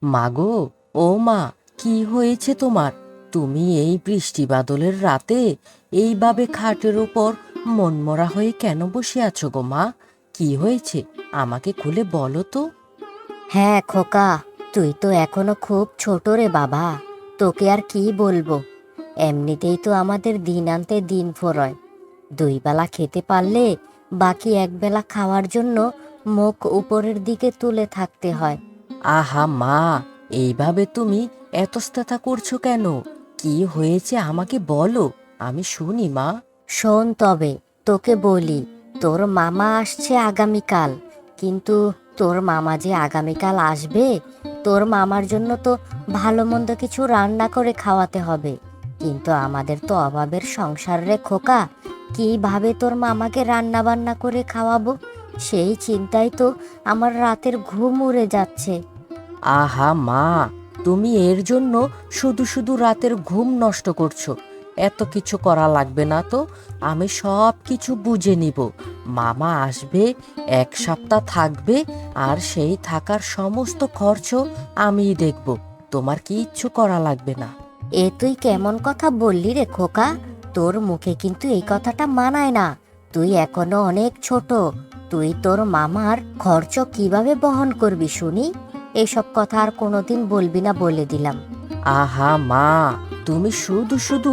মাগো, ও মা, কি হয়েছে তোমার? তুমি এই বৃষ্টি বাদলের রাতে এইভাবে খাটের উপর মনমরা হয়ে কেন বসে আছো গো মা? কি হয়েছে? আমাকে খুলে বলো তো। হ্যাঁ খোকা, তুই তো এখনো খুব ছোট রে বাবা। তোকে আর কি বলবো। এমনিতেই তো আমাদের দিন আনতে দিন ফুরোয়। দুই বেলা খেতে পারলে বাকি এক বেলা খাওয়ার জন্য মুখ উপরের দিকে তুলে থাকতে হয়। আহা মা, এইভাবে তুমি এতস্তাতা করছো কেন? কি হয়েছে আমাকে বলো, আমি শুনি মা। শোন তবে, তোকে বলি, তোর মামা আসছে আগামীকাল। কিন্তু তোর মামা যে আগামীকাল আসবে, তোর মামার জন্য তো ভালো মন্দ কিছু রান্না করে খাওয়াতে হবে। কিন্তু আমাদের তো অভাবের সংসার রে খোকা। কিভাবে তোর মামাকে রান্না বান্না করে খাওয়াবো, সেই চিন্তায় তো আমার রাতের ঘুম উড়ে যাচ্ছে। আহা মা, তুমি এর জন্য শুধু শুধু রাতের ঘুম নষ্ট করছো। এত কিছু করা লাগবে না তো, আমি সব কিছু বুঝে নিব। মামা আসবে, 1 সপ্তাহ থাকবে, আর সেই থাকার সমস্ত খরচ আমিই দেখব। তোমার কিচ্ছু করা লাগবে না। এ তুই কেমন কথা বললি রে খোকা? তোর মুখে কিন্তু এই কথাটা মানায় না। তুই এখনো অনেক ছোট। তুই তোর মামার খরচ কিভাবে বহন করবি শুনি? এসব কথা আর কোনোদিন বলবি না বলে দিলাম। আহা মা, তুমি শুধু শুধু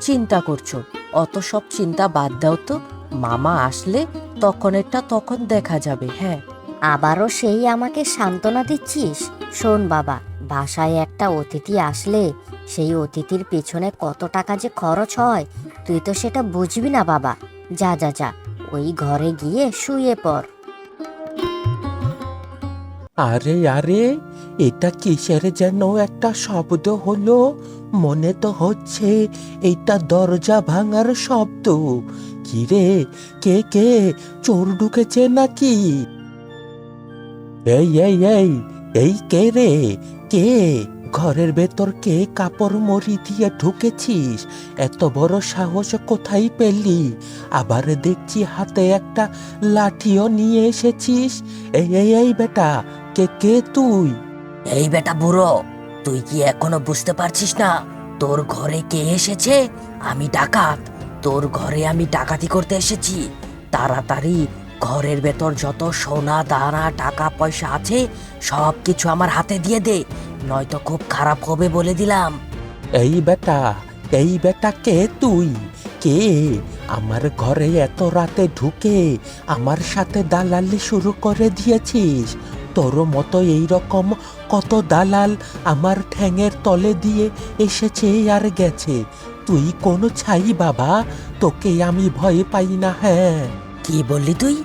চিন্তা করছো। অত সব চিন্তা বাদ দাও তো। মামা আসলে তখনেরটা তখন দেখা যাবে। হ্যাঁ, আবারও সেই আমাকে সান্ত্বনা দিচ্ছিস? শোন বাবা, বাসায় একটা অতিথি আসলে সেই অতিথির পেছনে কত টাকা যে খরচ হয়, তুই তো সেটা বুঝবি না বাবা। যা যা যা, ওই ঘরে গিয়ে শুয়ে পড়। আরে আরে, এটা কিসের যেন একটা শব্দ হলো। মনে তো হচ্ছে এইটা দরজা ভাঙার শব্দ। কি রে, কে কে, চোর ঢুকেছে নাকি? এই এই এই, এই কে রে? কে? ঘরের ভেতর কে কাপড় মরি দিয়ে ঢুকেছিস? এত বড় সাহস কোথায় পেলি? আবার দেখছি হাতে একটা লাঠিও নিয়ে এসেছিস। এই এই এই বেটা, কে কে তুই? এই বেটা বুড়ো, তুই কি এখনো বুঝতে পারছিস না তোর ঘরে কে এসেছে? আমি ডাকাত। তোর ঘরে আমি ডাকাতি করতে এসেছি। তাড়াতাড়ি ঘরের ভেতর যত সোনা দানা টাকা পয়সা আছে সব কিছু আমার হাতে দিয়ে দে, নয়তো খুব খারাপ হবে বলে দিলাম। এই বেটা, এই বেটা কে তুই? কে আমার ঘরে এত রাতে ঢুকে আমার সাথে দালালি শুরু করে দিয়েছিস? তোর মতো এই রকম কত দালাল আমার ঠ্যাঙের তলে দিয়ে এসেছে আর গেছে। তুই কোনো ছাই বাবা, তোকে আমি ভয় পাই না। হ্যাঁ, কি বললি তুই?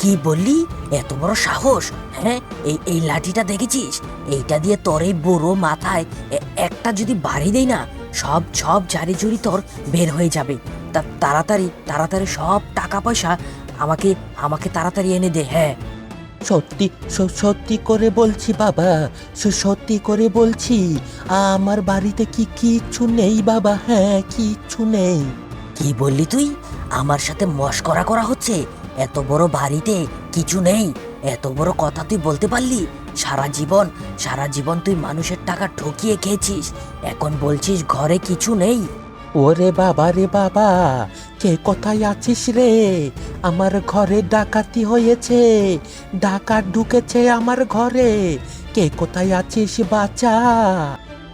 কি বললি? এত বড় সাহস! হ্যাঁ, এই লাঠিটা দেখেছিস? এইটা দিয়ে তোর এই বুড়ো মাথায় একটা যদি বাড়ি দেই না, সব সব জারি জুরি তোর বের হয়ে যাবে। তাড়াতাড়ি তাড়াতাড়ি সব টাকা পয়সা আমাকে আমাকে তাড়াতাড়ি এনে দে। হ্যাঁ, সত্যি সত্যি করে বলছি বাবা, সত্যি করে বলছি। আমার বাড়িতে কিচ্ছু নেই বাবা। হ্যাঁ, কিচ্ছু নেই। কি বললি তুই? আমার সাথে মশকরা করা হচ্ছে? এত বড় বাড়িতে কিছু নেই? এত বড় কথা তুই বলতে পারলি? সারা জীবন তুই মানুষের টাকা ঠকিয়ে খেয়েছিস, এখন বলছিস ঘরে কিছু নেই? ওরে বাবা রে বাবা, কে কোথায় আছিস রে? আমার ঘরে ডাকাতি হয়েছে, ডাকাত ঢুকেছে আমার ঘরে। কে কোথায় আছিস বাঁচা?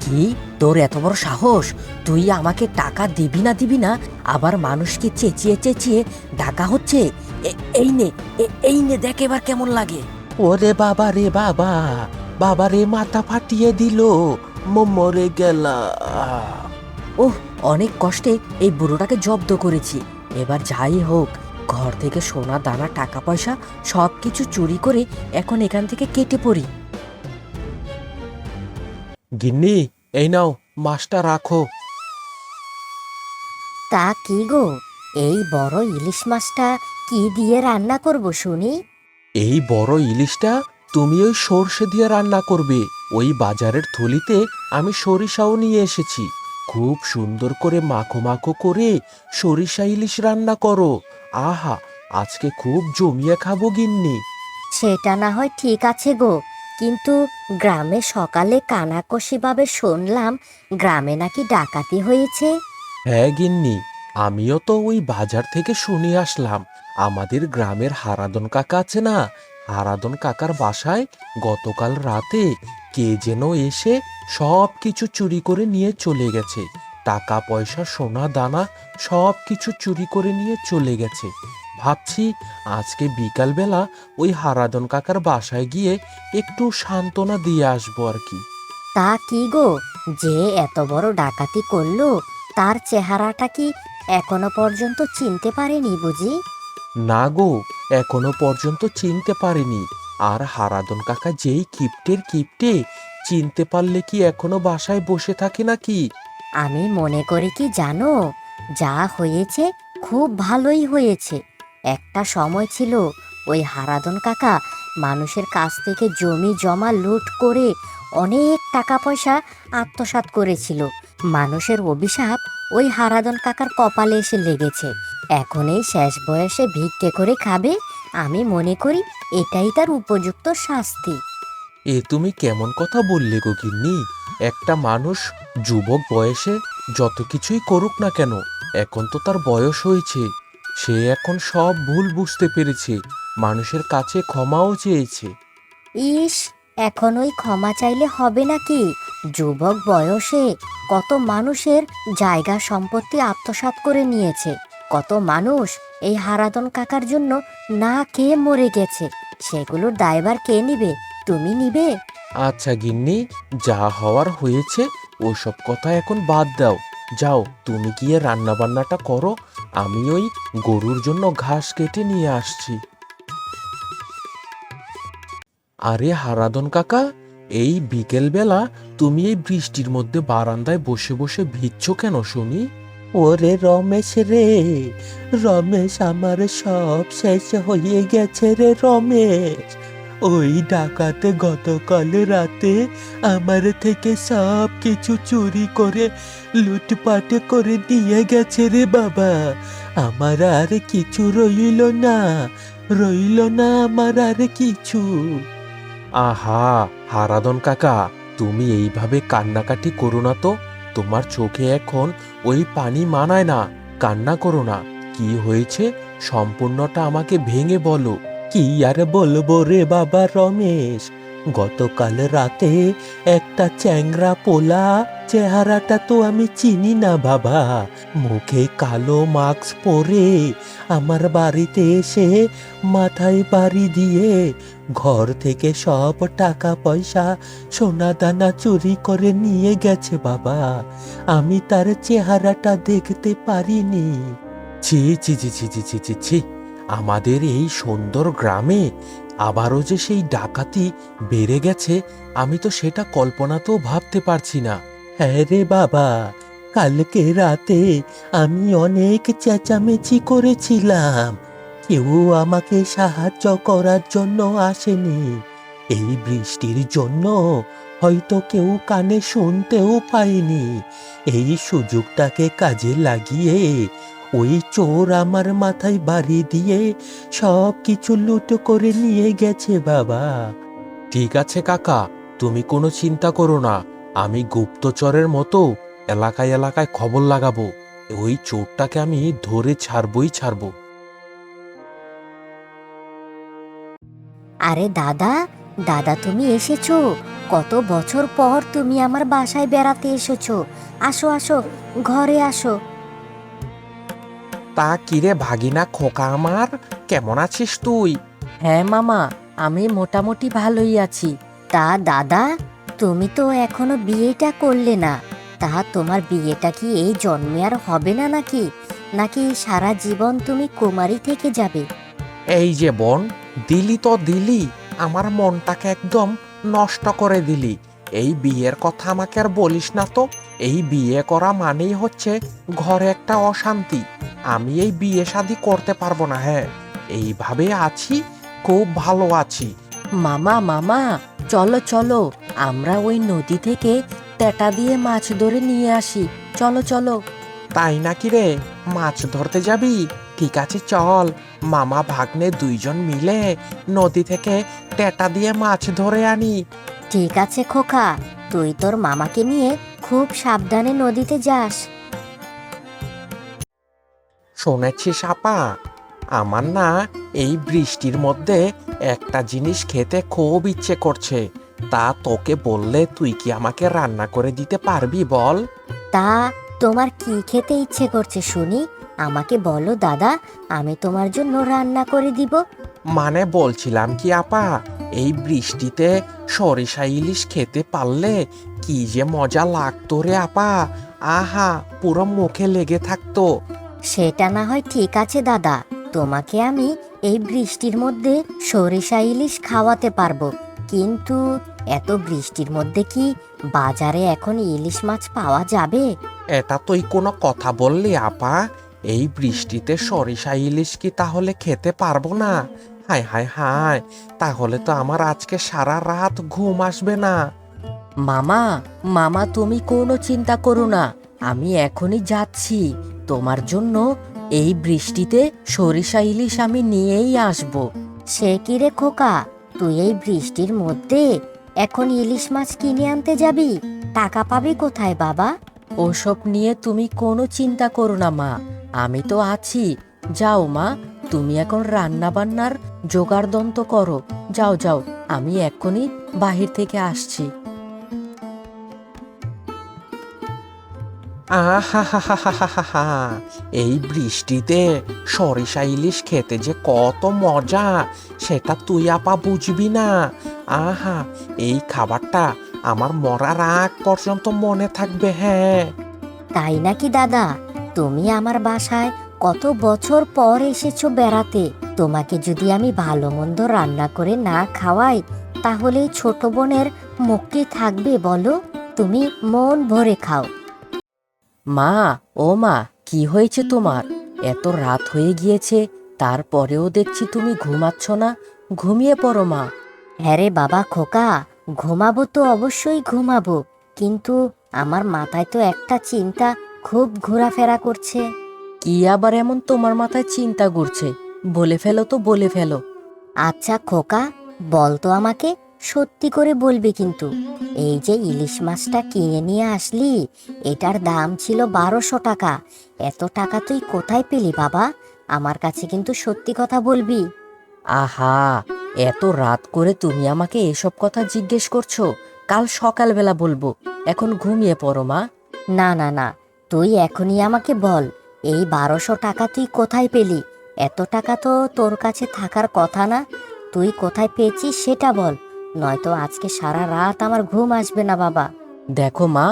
কি, তোর এত বড় সাহস? তুই আমাকে টাকা দিবি না, আবার মানুষকে চেঁচিয়ে চেঁচিয়ে ডাকা হচ্ছে? এই নে, এই নে, দেখ এবার কেমন লাগে। ওরে বাবা রে বাবা, বাবা রে মাথা ফাটিয়ে দিল, মরে গেলা। ওহ, অনেক কষ্টে এই বুড়োটাকে জব্দ করেছি। এবার যাই হোক, ঘর থেকে সোনা দানা টাকা পয়সা সব কিছু চুরি করে এখন এখান থেকে কেটে পড়ি। গিন্নি, এই নাও মাছটা রাখো। তা কি গো, এই বড় ইলিশ মাছটা কি দিয়ে রান্না করব শুনি? এই বড় ইলিশটা তুমি ওই সর্ষে দিয়ে রান্না করবে। ওই বাজারের থলিতে আমি সরিষাও নিয়ে এসেছি। খুব সুন্দর করে মাখো মাখো করে সরিষা ইলিশ রান্না করো। আহা, আজকে খুব জমিয়ে খাবো গিন্নি। সেটা না হয় ঠিক আছে গো, কিন্তু গ্রামে সকালে কানাকষিভাবে শুনলাম গ্রামে নাকি ডাকাতি হয়েছে। হ্যাঁ গিন্নি, আমিও তো ওই বাজার থেকে শুনে আসলাম। আমাদের গ্রামের হারাদন কাকা আছে না, হারাদন কাকার বাসায় গতকাল রাতে কে যেন এসে সব কিছু চুরি করে নিয়ে চলে গেছে। টাকা পয়সা সোনা দানা সব কিছু চুরি করে নিয়ে চলে গেছে। ভাবছি আজকে বিকালবেলা ওই হারাদন কাকার বাসায় গিয়ে একটু সান্ত্বনা দিয়ে আসবো আর কি। তা কি গো, যে এত বড় ডাকাতি করলো তার চেহারাটা কি এখনো পর্যন্ত চিনতে পারেনি বুঝি? না গো, এখনো পর্যন্ত চিনতে পারিনি। আর হারাদন কাকা যেই কিপ্টে, চিনতে পারলে কি এখনো বাসায় বসে থাকে নাকি? আমি মনে করি কি জানো, যা হয়েছে খুব ভালোই হয়েছে। একটা সময় ছিল ওই হারাধন কাকা মানুষের কাছ থেকে জমি জমা লুট করে অনেক টাকা পয়সা আত্মসাৎ করেছিল। মানুষের অভিশাপ ওই হারাধন কাকার কপালে এসে লেগেছে। এখন এই শেষ বয়সে ভিক্ষে করে খাবে। আমি মনে করি এটাই তার উপযুক্ত শাস্তি। এ তুমি কেমন কথা বললে গো গিন্নি? একটা মানুষ যুবক বয়সে যত কিছুই করুক না কেন, এখন তো তার বয়স হয়েছে। সে এখন সব ভুল বুঝতে পেরেছে, মানুষের কাছে ক্ষমাও চেয়েছে। ইস, এখন ওই ক্ষমা চাইলে হবে নাকি? যুবক বয়সে কত মানুষের জায়গা সম্পত্তি আত্মসাৎ করে নিয়েছে। কত মানুষ এই হারাধন কাকার জন্য না খেয়ে মরে গেছে। সেগুলোর দায়ভার কে নিবে? তুমি নিবে? আচ্ছা গিন্নি, যা হওয়ার হয়েছে, ওসব কথা এখন বাদ দাও। যাও, তুমি গিয়ে রান্না বান্নাটা করো, আমি ওই গরুর জন্য ঘাস কেটে নিয়ে আসছি। আরে হারাধন কাকা, এই বিকেলবেলা তুমি এই বৃষ্টির মধ্যে বারান্দায় বসে বসে ভিজছো কেন শুনি? ওরে রমেশ রে, রমেশ, আমার সব শেষ হয়ে গেছে রে রমেশ। ওই ডাকাতে গতকাল রাতে আমার থেকে সব কিছু চুরি করে লুটপাট করে নিয়ে গেছে রে বাবা। আমার আর কিছু রইল না আমার আর কিছু। আহা হারাধন কাকা, তুমি এইভাবে কান্নাকাটি করো না তো। তোমার চোখে এখন ওই পানি মানায় না, কান্না করো না। কি হয়েছে সম্পূর্ণটা আমাকে ভেঙে বলো। কি আর বলবো রে বাবা রমেশ, গতকাল রাতে একটা চ্যাংড়া পোলা, চেহারাটা তো আমি চিনি না বাবা, মুখে কালো মাস্ক পরে আমার বাড়িতে এসে মাথায় বাড়ি দিয়ে ঘর থেকে সব টাকা পয়সা সোনা দানা চুরি করে নিয়ে গেছে বাবা। আমি তার চেহারাটা দেখতে পারিনি। ছি ছি ছি ছি ছি ছি ছি ছি, আমাদের এই সুন্দর গ্রামে আবারও যে সেই ডাকাতি বেড়ে গেছে, আমি তো সেটা কল্পনাতেও ভাবতে পারছি না। হ্যাঁ রে বাবা, কালকে রাতে আমি অনেক চেঁচামেচি করেছিলাম, কেউ আমাকে সাহায্য করার জন্য আসেনি। এই বৃষ্টির জন্য হয়তো কেউ কানে শুনতেও পায়নি। এই সুযোগটাকে কাজে লাগিয়ে ওই চোর আমার মাথায় বাড়ি দিয়ে সব কিছু লুট করে নিয়ে গেছে বাবা। ঠিক আছে কাকা, তুমি কোনো চিন্তা করো না, আমি গুপ্তচরের মতো এলাকায় এলাকায় খবর লাগাবো। ওই চোরটাকে আমি ধরে ছাড়বই ছাড়বো। আরে দাদা, দাদা তুমি এসেছো? কত বছর পর তুমি আমার বাসায় বেড়াতে এসেছো। আসো আসো, ঘরে আসো। তা কিরে ভাগিনা খোকা আমার, কেমন আছিস তুই? হ্যাঁ মামা, আমি মোটামুটি ভালোই আছি। তা দাদা, তুমি তো এখনো বিয়েটা করলে না। তা তোমার বিয়েটা কি এই জন্মে আর হবে না নাকি? নাকি সারা জীবন তুমি কুমারী থেকে যাবে? এই যে বোন, দিলি তো দিলি, আমার মনটাকে একদম নষ্ট করে দিলি। এই বিয়ের কথা আমাকে আর বলিস না তো। এই বিয়ে করা মানেই হচ্ছে ঘরে একটা অশান্তি। আমি এই বিয়ে শাদী করতে পারবো না। হ্যাঁ, এইভাবে আছি, খুব ভালো আছি। মামা মামা, চলো চলো, আমরা ওই নদী থেকে তেটা দিয়ে মাছ ধরে নিয়ে আসি। চলো চলো। তাই নাকি রে, মাছ ধরতে যাবি? ঠিক আছে চল, মামা ভাগ্নে দুইজন মিলে নদী থেকে টেটা দিয়ে মাছ ধরে আনি। ঠিক আছে খোকা, তুই তোর মামাকে নিয়ে খুব সাবধানে নদীতে যাস। শুনেছিস আপা, আমার না এই বৃষ্টির মধ্যে একটা জিনিস খেতে খুব ইচ্ছে করছে। তা তোকে বললে তুই কি আমাকে রান্না করে দিতে পারবি বল? তা তোমার কি খেতে ইচ্ছে করছে শুনি, আমাকে বলো দাদা, আমি তোমার জন্য রান্না করে দিব। মানে বলছিলাম কি আপা, এই বৃষ্টিতে সরিষা ইলিশ খেতে পারলে কি যে মজা লাগতো রে আপা। আহা, পুরো মুখে লেগে থাকতো। সেটা না হয় ঠিক আছে দাদা, তোমাকে আমি এই বৃষ্টির মধ্যে সরিষা ইলিশ খাওয়াতে পারবো, কিন্তু এত বৃষ্টির মধ্যে কি বাজারে এখন ইলিশ মাছ পাওয়া যাবে? এটা তুই কোনো কথা বললি আপা? এই বৃষ্টিতে সরিষা ইলিশ কি তাহলে খেতে পারবো না? হায় হায় হায়, তাহলে তো আমার আজকে সারা রাত ঘুম আসবে না। মামা, মামা তুমি কোনো চিন্তা করো না, আমি এখনই যাচ্ছি তোমার জন্য। এই বৃষ্টিতে সরিষা ইলিশ আমি নিয়েই আসবো। সে কি রে খোকা, তুই এই বৃষ্টির মধ্যে এখন ইলিশ মাছ কিনে আনতে যাবি? টাকা পাবি কোথায় বাবা? ওসব নিয়ে তুমি কোনো চিন্তা করো না মা, আমি তো আছি। যাও মা, তুমি এখন রান্না বান্নার জোগাড়যন্ত্র করো। যাও যাও, আমি এখনই বাহির থেকে আসছি। আহা, এই বৃষ্টিতে সরিষা ইলিশ খেতে যে কত মজা, সেটা তুই আপা বুঝবি না। আহা, এই খাবারটা আমার মরার আগ পর্যন্ত মনে থাকবে। হ্যাঁ, তাই নাকি দাদা? তুমি আমার বাসায় কত বছর পর এসেছো বেড়াতে, তোমাকে যদি আমি ভালো মন্দ রান্না করে না খাওয়াই তাহলে এই ছোট বোনের মুখ কি থাকবে বলো? তুমি মন ভরে খাও। মা, ও মা, কি হয়েছে তোমার? এত রাত হয়ে গিয়েছে, তারপরেও দেখছি তুমি ঘুমাচ্ছ না। ঘুমিয়ে পড়ো মা। হ্যাঁ রে বাবা খোকা, ঘুমাবো তো অবশ্যই ঘুমাবো, কিন্তু আমার মাথায় তো একটা চিন্তা খুব ঘোরাফেরা করছে। কি আবার এমন তোমার মাথায় চিন্তা ঘুরছে? বলে ফেলো তো, বলে ফেলো। আচ্ছা খোকা, বল তো আমাকে, সত্যি করে বলবি কিন্তু। এই যে ইলিশ মাছটা কিনে নিয়ে আসলি, এটার দাম ছিল 1200 টাকা। এত টাকা তুই কোথায় পেলি বাবা? আমার কাছে কিন্তু সত্যি কথা বলবি। আহা, এত রাত করে তুমি আমাকে এসব কথা জিজ্ঞেস করছো? কাল সকালবেলা বলবো, এখন ঘুমিয়ে পড়ো মা। না না না, তুই এখনই আমাকে বল, এই 1200 টাকা তুই কোথায় পেলি? এত টাকা তো তোর কাছে থাকার কথা না, তুই কোথায় পেয়েছিস সেটা বল, নয়তো আজকে সারা রাত আমার ঘুম আসবে না বাবা। দেখো মা,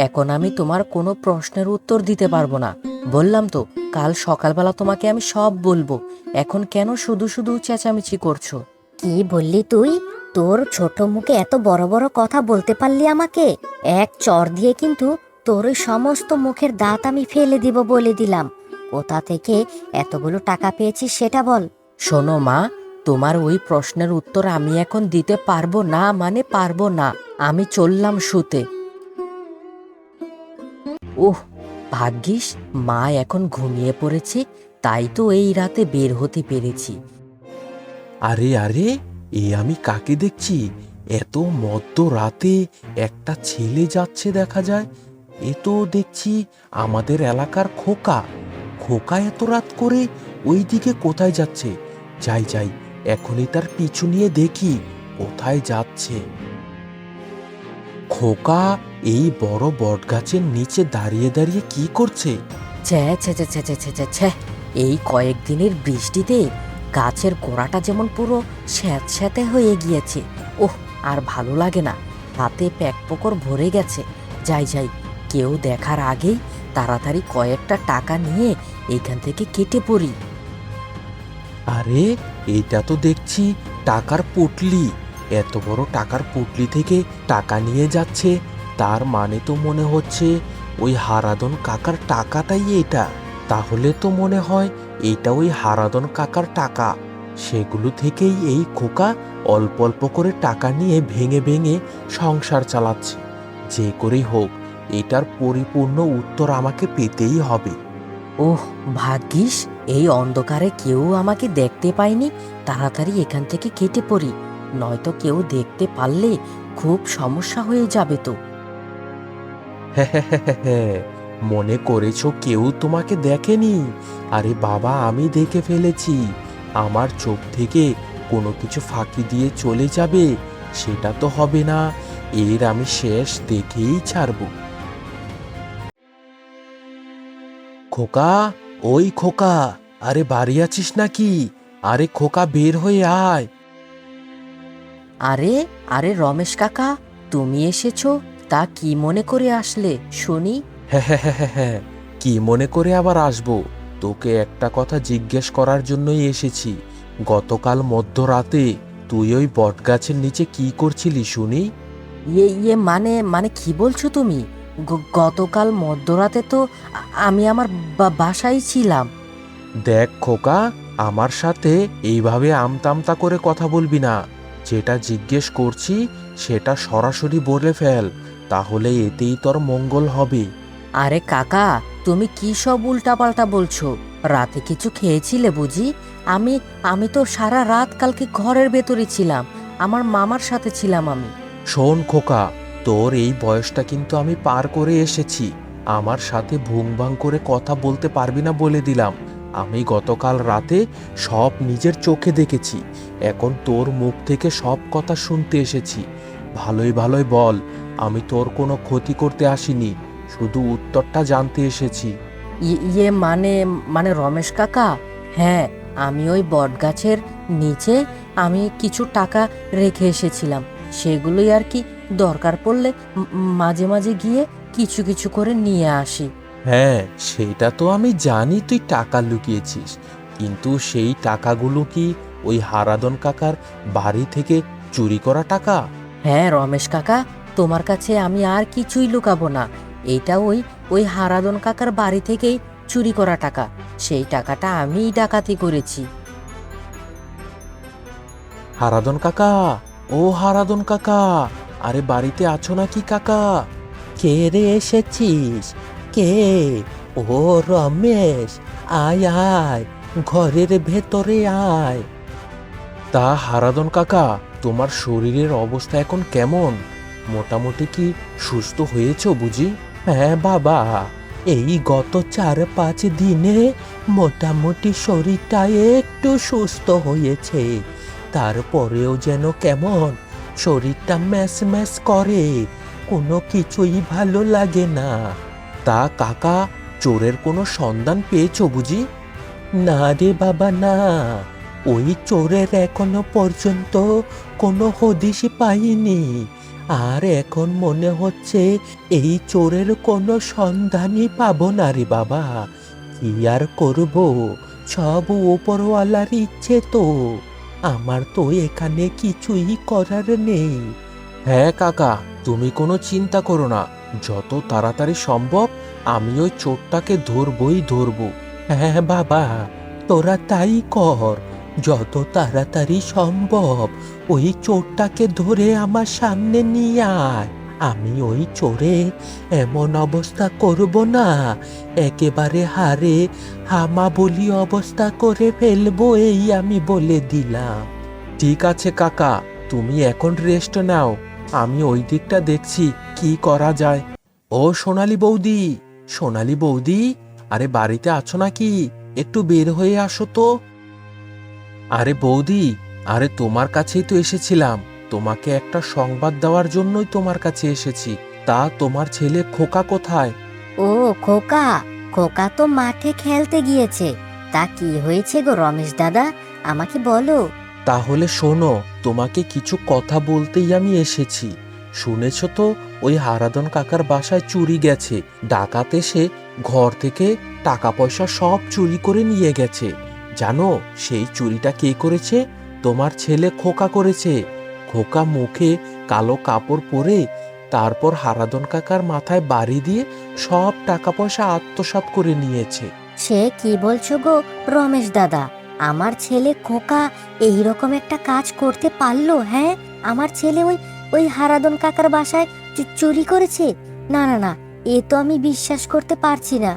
এখন আমি তোমার কোনো প্রশ্নের উত্তর দিতে পারবো না। বললাম তো, কাল সকালবেলা তোমাকে আমি সব বলবো। এখন কেন শুধু শুধু চেঁচামেচি করছো? কি বললি তুই? তোর ছোট মুখে এত বড় বড় কথা বলতে পারলি আমাকে? এক চর দিয়ে কিন্তু তোর ওই সমস্ত মুখের দাঁত আমি ফেলে দিব বলে দিলাম। কোথা থেকে এতগুলো টাকা পেয়েছিস সেটা বল। শোনো মা, তোমার ওই প্রশ্নের উত্তর আমি এখন দিতে পারবো না, মানে পারবো না। আমি চললাম শুতে। ওহ, ভাগ্যিস মা এখন ঘুমিয়ে পড়েছে, তাই তো এই রাতে বের হতে পেরেছি। আরে আরে, এ আমি কাকে দেখছি? এত মধ্য রাতে একটা ছেলে যাচ্ছে দেখা যায়। এ তো দেখছি আমাদের এলাকার খোকা। খোকা এত রাত করে ওই দিকে কোথায় যাচ্ছে? যাই যাই, এখনই তার পিছু নিয়ে দেখি কোথায় যাচ্ছে। খোকা এই বড় বটগাছের নিচে দাঁড়িয়ে দাঁড়িয়ে কি করছে? ছ্যা ছ্যা ছ্যা ছ্যা ছ্যা ছ্যা ছ্যা, এই কয়েকদিনের বৃষ্টিতে গাছের গোড়াটা যেমন পুরো স্যাঁতস্যাঁতে হয়ে গিয়েছে। ওহ, আর ভালো লাগে না, হাতে প্যাকপোকর ভরে গেছে। যাই যাই, কেউ দেখার আগেই তাড়াতাড়ি কয়েকটা টাকা নিয়ে এইখান থেকে কেটে পড়ি। আরে, এটা তো দেখছি টাকার পুটলি। এত বড় টাকার পুটলি থেকে টাকা নিয়ে যাচ্ছে, তার মানে তো মনে হচ্ছে ওই হারাদন কাকার টাকাটাই এটা। তাহলে তো মনে হয় এটা ওই হারাদন কাকার টাকা। সেগুলো থেকেই এই খোকা অল্প অল্প করে টাকা নিয়ে ভেঙে ভেঙে সংসার চালাচ্ছে। যে করেই হোক, এটার পরিপূর্ণ উত্তর আমাকে পেতেই হবে। ওহ, ভাগ্যিস এই অন্ধকারে কেউ আমাকে দেখতে পায়নি। তাড়াতাড়ি এখান থেকে কেটে পড়ি, নয়তো কেউ দেখতে পারলে খুব সমস্যা হয়ে যাবে তো। হ্যাঁ, মনে করেছো কেউ তোমাকে দেখেনি? আরে বাবা, আমি দেখে ফেলেছি। আমার চোখ থেকে কোনো কিছু ফাঁকি দিয়ে চলে যাবে সেটা তো হবে না। এর আমি শেষ দেখেই ছাড়বো। খোকা, ওই খোকা, আরে বাড়ি আছিস নাকি? আরে খোকা, বের হয়ে আয়। আরে আরে রমেশ কাকা, তুমি এসেছো? তা কি মনে করে আসলে শুনি? হ্যাঁ হ্যাঁ হ্যাঁ হ্যাঁ হ্যাঁ, কি মনে করে আবার আসবো? তোকে একটা কথা জিজ্ঞেস করার জন্যই এসেছি। গতকাল মধ্যরাতে তুই ওই বটগাছের নিচে কি করছিলি শুনি? ইয়ে মানে মানে কি বলছো তুমি? গতকাল মধ্যরাতে তো আমি আমার বাসায় ছিলাম। দেখ খোকা, আমার সাথে এইভাবে আমতামতা করে কথা বলবি না। যেটা জিজ্ঞেস করছি সেটা সরাসরি বলে ফেল, তাহলে এতেই তোর মঙ্গল হবে। আরে কাকা, তুমি কি সব উল্টাপাল্টা বলছো? রাতে কিছু খেয়েছিলে বুঝি? আমি আমি তো সারা রাত কালকে ঘরের ভেতরে ছিলাম, আমার মামার সাথে ছিলাম আমি। শোন খোকা, তোর এই বয়সটা কিন্তু আমি পার করে এসেছি। আমার সাথে ভুংভাং করে কথা বলতে পারবি না বলে দিলাম। আমি গতকাল রাতে সব নিজের চোখে দেখেছি। এখন তোর মুখ থেকে সব কথা শুনতে এসেছি। ভালোই ভালোই বল, আমি তোর কোনো ক্ষতি করতে আসিনি, শুধু উত্তরটা জানতে এসেছি। ইয়ে মানে মানে রমেশ কাকা, হ্যাঁ, আমি ওই বটগাছের নিচে আমি কিছু টাকা রেখে এসেছিলাম। সেগুলোই আর কি দরকার পড়লে মাঝে মাঝে গিয়ে কিছু কিছু করে নিয়ে আসি। হ্যাঁ, সেটা তো আমি জানি তুই টাকা লুকিয়েছিস, কিন্তু সেই টাকাগুলো কি ওই হারাদন কাকার বাড়ি থেকে চুরি করা টাকা? হ্যাঁ রমেশ কাকা, তোমার কাছে আমি আর কিছুই লুকাবো না। এইটা ওই ওই হারাদন কাকার বাড়ি থেকেই চুরি করা টাকা। সেই টাকাটা আমিই ডাকাতি করেছি। হারাদন কাকা, ও হারাদন কাকা, আরে বাড়িতে আছো নাকি কাকা? কে রে এসেছিস? কে? ও রমেশ, আয় আয়, ঘরের ভেতরে আয়। তা হারাদন কাকা, তোমার শরীরের অবস্থা এখন কেমন? মোটামুটি কি সুস্থ হয়েছো বুঝি? হ্যাঁ বাবা, এই গত 4-5 দিনে মোটামুটি শরীরটা একটু সুস্থ হয়েছে। তারপরেও যেন কেমন শরীরটা ম্যাস ম্যাস করে, কোনো কিছুই ভালো লাগে না। তা কাকা, চোরের কোনো সন্ধান পেয়েছো বুঝি? না রে বাবা না, ওই চোরের এখনো পর্যন্ত কোনো হদিশই পাইনি। আর এখন মনে হচ্ছে এই চোরের কোনো সন্ধানই পাবো না রে বাবা। কি আর করব, সব ওপরওয়ালার ইচ্ছে তো, আমার তো এখানে কিছুই করার নেই। হ্যাঁ কাকা, তুমি কোনো চিন্তা করো না, যত তাড়াতাড়ি সম্ভব আমি ওই চোরটাকে ধরবই ধরবো। হ্যাঁ বাবা, তোরা তাই কর, যত তাড়াতাড়ি সম্ভব ওই চোরটাকে ধরে আমার সামনে নিয়ে আয়। আমি ওই চোরের এমন অবস্থা করব না, একেবারে হারে হামা বলি অবস্থা করে ফেলবো, এই আমি বলে দিলাম। ঠিক আছে কাকা, তুমি এখন রেস্ট নাও, আমি ওই দিকটা দেখছি কি করা যায়। ও সোনালি বৌদি, সোনালি বৌদি, আরে বাড়িতে আছো নাকি? একটু বের হয়ে আসো তো। আরে বৌদি, আরে তোমার কাছেই তো এসেছিলাম, তোমাকে একটা সংবাদ দেওয়ার জন্যই তোমার কাছে এসেছি। তা তোমার ছেলে খোকা কোথায়? ও খোকা, খোকা তো মাঠে খেলতে গিয়েছে। তা কি হয়েছে গো রমেশ দাদা, আমাকে বলো। তাহলে শোনো, তোমাকে কিছু কথা বলতেই আমি এসেছি। শুনেছো তো, ওই হারাদন কাকার বাসায় চুরি গেছে, ডাকাত এসে ঘর থেকে টাকা পয়সা সব চুরি করে নিয়ে গেছে। জানো সেই চুরিটা কে করেছে? তোমার ছেলে খোকা করেছে। খোকা মুখে কালো কাপড় পরে তারপর হারাদন কাকার মাথায় বাড়ি দিয়ে সব টাকা পয়সা আত্মসাৎ করে নিয়েছে। সে কি বলছো গো রমেশ দাদা, আমার ছেলে খোকা এই রকম একটা কাজ করতে পারলো? হ্যাঁ, আমার ছেলে ওই ওই হারাদন কাকার বাসায় চুরি করেছে? না না না, এ তো আমি বিশ্বাস করতে পারছি না।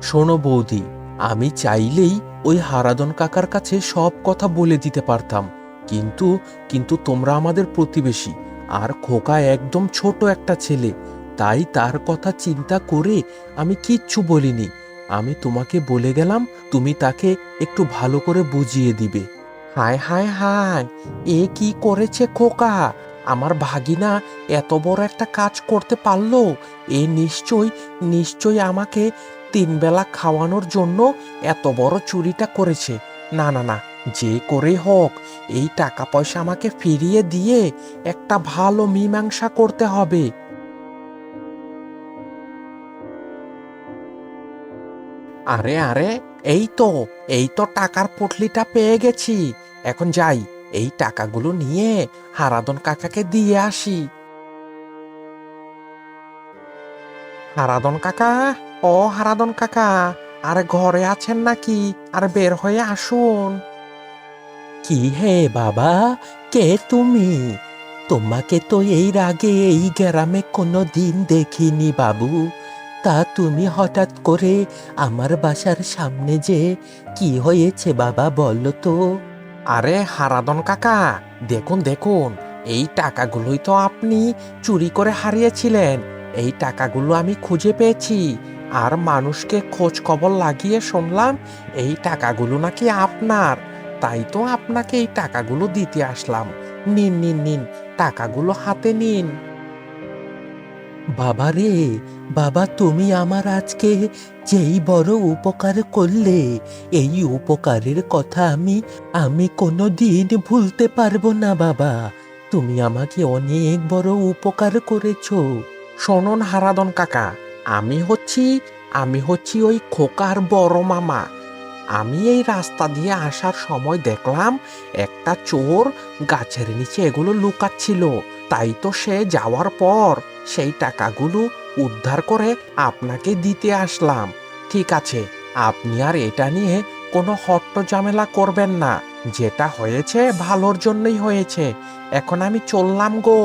শোনো বৌদি, আমি চাইলেই ওই হারাধন কাকার কাছে সব কথা বলে দিতে পারতাম, কিন্তু কিন্তু তোমরা আমাদের প্রতিবেশী, আর খোকা একদম ছোট একটা ছেলে, তাই তার কথা চিন্তা করে আমি কিচ্ছু বলিনি। আমি তোমাকে বলে গেলাম, তুমি তাকে একটু ভালো করে বুঝিয়ে দিবে। হায় হায় হায়, এ কি করেছে খোকা! আমার ভাগিনা এত বড় একটা কাজ করতে পারলো। এ নিশ্চয়ই আমাকে 3 বেলা খাওয়ানোর জন্য এত বড় চুরিটা করেছে। না না না, যে করে হোক এই টাকা পয়সা আমাকে ফিরিয়ে দিয়ে একটা ভালো মীমাংসা করতে হবে। আরে আরে, এই তো টাকার পুটলিটা পেয়ে গেছি। এখন যাই, এই টাকাগুলো নিয়ে হারাধন কাকাকে দিয়ে আসি। হারাধন কাকা, ও হারাধন কাকা, আরে ঘরে আছেন নাকি? আর বের হয়ে আসুন। কি হে বাবা, কে তুমি? তোমাকে তো এর আগে এই গ্রামে কোনো দিন দেখিনি বাবু। তা তুমি হঠাৎ করে আমার বাসার সামনে, যে কি হয়েছে বাবা বলো তো? আরে হারাধন কাকা, দেখুন দেখুন, এই টাকাগুলোই তো আপনি চুরি করে হারিয়েছিলেন। এই টাকাগুলো আমি খুঁজে পেয়েছি, আর মানুষকে খোঁজ খবর লাগিয়ে শুনলাম এই টাকাগুলো নাকি আপনার। তাই তো আপনাকে এই টাকাগুলো দিতে আসলাম। নিন নিন নিন, টাকাগুলো হাতে নিন। বাবা রে, বাবা তুমি আমার আজকে যেই বড় উপকার করলে, এই উপকারের কথা আমি কোনো দিন ভুলতে পারবো না বাবা। তুমি আমাকে অনেক বড় উপকার করেছো। শোনুন হারাধন কাকা, আমি হচ্ছি ওই খোকার বড় মামা। আমি এই রাস্তা দিয়ে আসার সময় দেখলাম একটা চোর গাছের নিচে এগুলো লুকাচ্ছিল। তাই তো সে যাওয়ার পর সেই টাকাগুলো উদ্ধার করে আপনাকে দিতে আসলাম। ঠিক আছে, আপনি আর এটা নিয়ে কোনো হট্ট ঝামেলা করবেন না। যেটা হয়েছে ভালোর জন্যই হয়েছে। এখন আমি চললাম গো।